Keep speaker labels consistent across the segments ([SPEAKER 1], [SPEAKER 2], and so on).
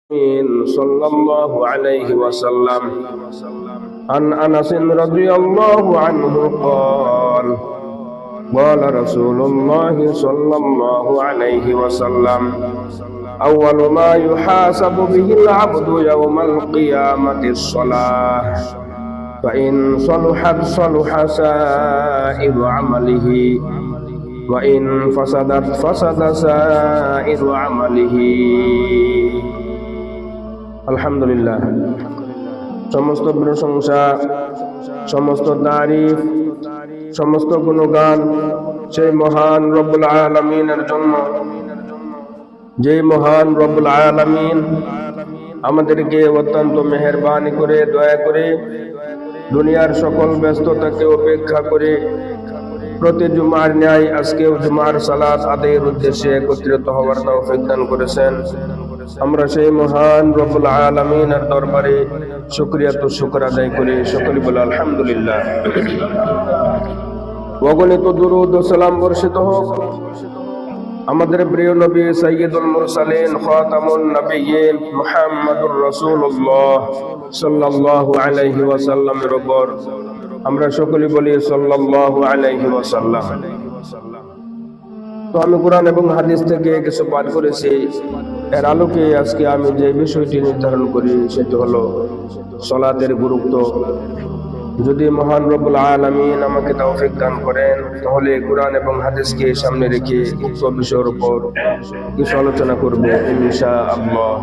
[SPEAKER 1] صلى الله عليه وسلم عن أنس رضي الله عنه قال قال رسول الله صلى الله عليه وسلم أول ما يحاسب به العبد يوم القيامة الصلاة فإن صلحت صلح سائر عمله وإن فسدت فسد سائر عمله। আলহামদুলিল্লাহ, সমস্ত প্রশংসা, সমস্ত তারিফ, সমস্ত গুণগান সেই মহান রব্বুল আলামিনের জন্য, যে মহান রব্বুল আলামিন আমাদেরকে অত্যন্ত মেহেরবানি করে, দয়া করে দুনিয়ার সকল ব্যস্ততাকে উপেক্ষা করে প্রতি জুমার ন্যায় আজকেও জুমার সালাত আদায়ের উদ্দেশ্যে একত্রিত হওয়ার তৌফিক দান করেছেন। আমরা সেই মহান রব্বুল আলামিনের দরবারে শুকরিয়া তো শুকর আদায় করি। সকলে বলে আলহামদুলিল্লাহ। অগণিত দুরূদ ও সালাম বর্ষিত হোক আমাদের প্রিয় নবী সাইয়্যিদুল মুরসালিন খাতামুন নবিয়্যিন মুহাম্মদুর রাসূলুল্লাহ সাল্লাল্লাহু আলাইহি ওয়াসাল্লামের উপর। আমরা সকলে বলি সাল্লাল্লাহু আলাইহি ওয়াসাল্লাম। তো আমি কোরআন এবং হাদিস থেকে কিছু পাঠ করেছি, এর আলোকে আজকে আমি যে বিষয়টি নির্ধারণ করি সেটি হলো সালাতের গুরুত্ব। যদি মহান রব্বুল আলামিন আমাকে তৌফিক দান করেন তাহলে কোরআন এবং হাদিসকে সামনে রেখে উক্ত বিষয়ের উপর কিছু আলোচনা করব ইনশাআল্লাহ।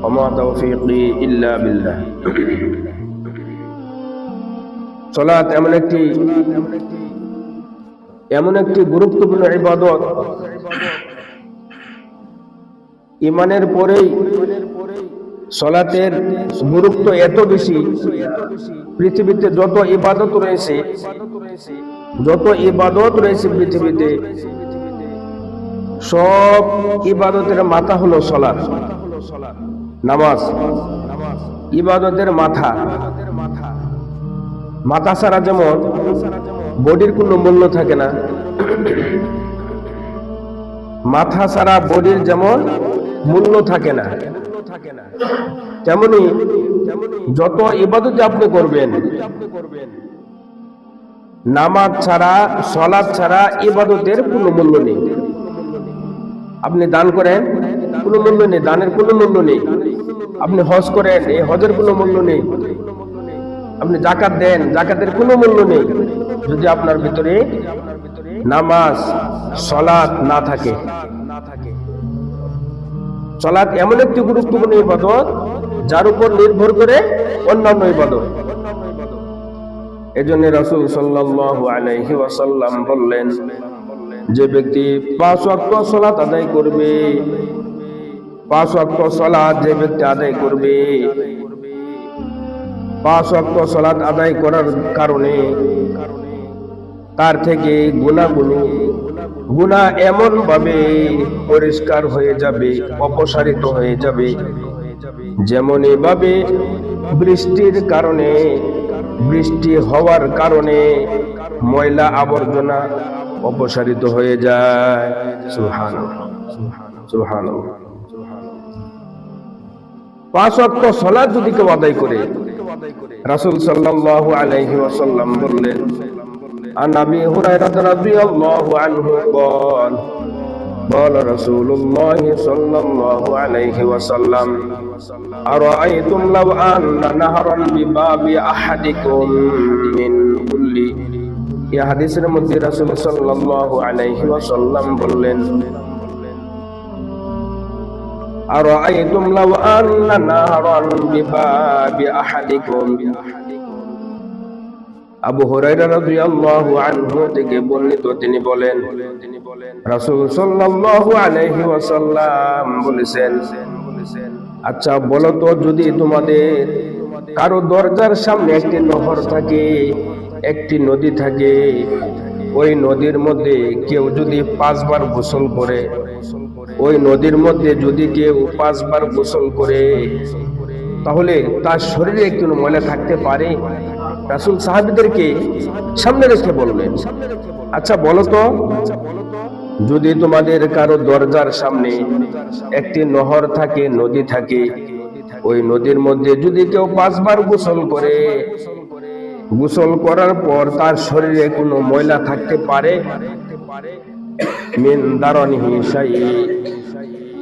[SPEAKER 1] ওয়া মা তাওফীকি ইল্লা বিল্লাহ। সালাত এমন একটি গুরুত্বপূর্ণ ইবাদত, ঈমানের পরেই সালাতের গুরুত্ব এত বেশি। পৃথিবীতে যত ইবাদত রয়েছে পৃথিবীতে, সব ইবাদতের মাথা হলো সালাত, নামাজ। ইবাদতের মাথা ছাড়া যেমন বডির কোনো মূল্য থাকে না, মাথা ছাড়া বডির যেমন মূল্য থাকে না, তেমনি যত ইবাদত আপনি করবেন, নামাজ ছাড়া, সালাত ছাড়া ইবাদতের কোনো মূল্য নেই। আপনি দান করেন, কোনো মূল্য নেই, দানের কোনো মূল্য নেই। আপনি হজ করেন, এই হজের কোনো মূল্য নেই। আপনি যাকাত দেন, যাকাতের কোনো মূল্য নেই যদি আপনার ভিতরে নামাজ, সালাত না থাকে। সালাত এমন একটি গুরুত্বপূর্ণ ইবাদত যার উপর নির্ভর করে অন্যান্য ইবাদত। এজন্য রাসূল সাল্লাল্লাহু আলাইহি ওয়াসাল্লাম বললেন, যে ব্যক্তি 5 ওয়াক্ত সালাত আদায় করবে, 5 ওয়াক্ত সালাত যে ব্যক্তি আদায় করবে, 5 ওয়াক্ত সালাত আদায় করার কারণে তার থেকে গুনাহ এমন ভাবে পরিষ্কার হয়ে যাবে, অপসারিত হয়ে যাবে, যেমন এভাবে বৃষ্টি হওয়ার কারণে ময়লা আবর্জনা অপসারিত হয়ে যায়। সুবহানাল্লাহ, সুবহানাল্লাহ। 5 ওয়াক্ত সালাত যদি কেউ আদায় করে, রাসূল সাল্লাল্লাহু আলাইহি ওয়াসাল্লাম বললেন, عن أبي هريرة رضي الله عنه قال قال رسول الله صلى الله عليه وسلم أرأيتم لو أن نهرا بباب أحدكم من كل। এই হাদিসের মধ্যে রাসূল সাল্লাল্লাহু আলাইহি ওয়াসাল্লাম বললেন, أرأيتم لو أن نهرا بباب أحدكم। আবু হুরায়রা রাদিয়াল্লাহু আনহু থেকে বর্ণিত, তিনি বলেন, রাসূল সাল্লাল্লাহু আলাইহি ওয়াসাল্লাম বলেছেন, আচ্ছা বলো তো, যদি তোমাদের কারো দরজার সামনে একটি নহর থাকে, একটি নদী থাকে, ওই নদীর মধ্যে কেউ যদি 5 বার গোসল করে, ওই নদীর মধ্যে যদি কেউ 5 বার গোসল করে, তাহলে তার শরীরে একটু ময়লা থাকতে পারে? রাসূল সাহাবীদেরকে সামনে রেখে বললেন, আচ্ছা বলো তো, যদি তোমাদের কারো দরজার সামনে একটি নহর থাকে, নদী থাকে, ওই নদীর মধ্যে যদি কেউ 5 বার গোসল করে, গোসল করার পর তার শরীরে কোনো ময়লা থাকতে পারে, মিন দারনিহি শাই,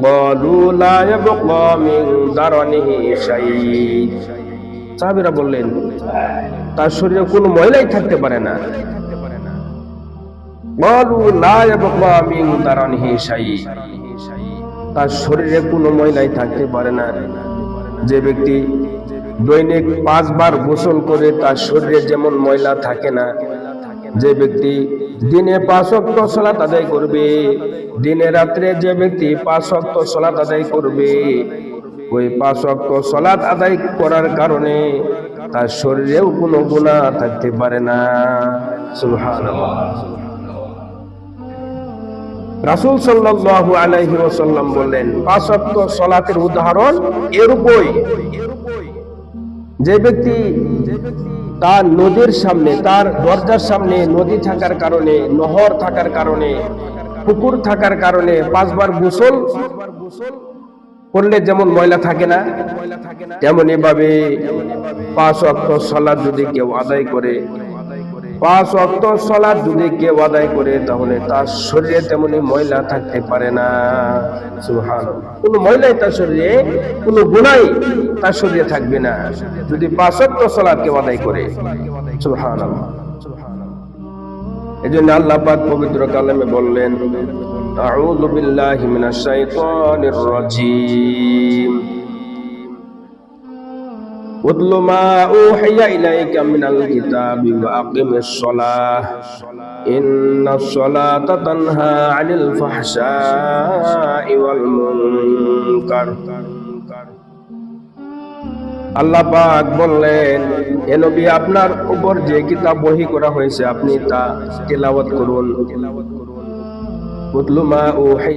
[SPEAKER 1] ক্বালু লা ইয়াবকা মিন দারনিহি শাই। সাহাবীরা বললেন তার শরীরে কোনো ময়লাই থাকতে পারে না। ক্বালু লা ইয়াবকা মিন দারনিহি শাই, তার শরীরে কোনো ময়লাই থাকতে পারে না। যে ব্যক্তি দৈনিক 5 বার গোসল করে তার শরীরে যেমন ময়লা থাকে না, যে ব্যক্তি দিনে 5 ওয়াক্ত সালাত আদায় করবে, দিনে রাত্রে যে ব্যক্তি 5 ওয়াক্ত সালাত আদায় করবে, ওই 5 ওয়াক্ত সালাত আদায় করার কারণে তার শরীরেও কোনো গুনাহ থাকতে পারে না। সুবহানাল্লাহ। রাসূল সাল্লাল্লাহু আলাইহি ওয়াসাল্লাম বললেন 5 ওয়াক্ত সালাতের উদাহরণ এরূপই, যে ব্যক্তি তার নদীর সামনে, তার দরজার সামনে নদী থাকার কারণে, নহর থাকার কারণে, পুকুর থাকার কারণে 5 বার গোসল করলে যেমন ময়লা থাকে না, তেমনি ভাবে 5 ওয়াক্ত সালাত যদি কেউ আদায় করে, 5 ওয়াক্ত সালাত যদি কেউ আদায় করে, তাহলে তার শরীরে তেমনি ময়লা থাকতে পারে না। সুবহানাল্লাহ। কোনো ময়লাই তার শরীরে, কোনো গুনাহ তার শরীরে থাকবে না যদি 5 ওয়াক্ত সালাত কেউ আদায় করে। সুবহানাল্লাহ। এজন্য আল্লাহ পাক পবিত্র কালামে বললেন, আউযু বিল্লাহি মিনাশ শাইতানির রাজীম, উতলু মা উহিয়া ইলাইকা মিনাল কিতাবি ওয়া আকিমিস সালাহ ইন্নাস সালাতা তানহা আনিল ফাহশাই ওয়াল মুনকার। আল্লাহ পাক বললেন, হে নবী, আপনার উপর যে কিতাব ওহী করা হয়েছে আপনি তা তেলাওয়াত করুন। উতলু মা উহিয়া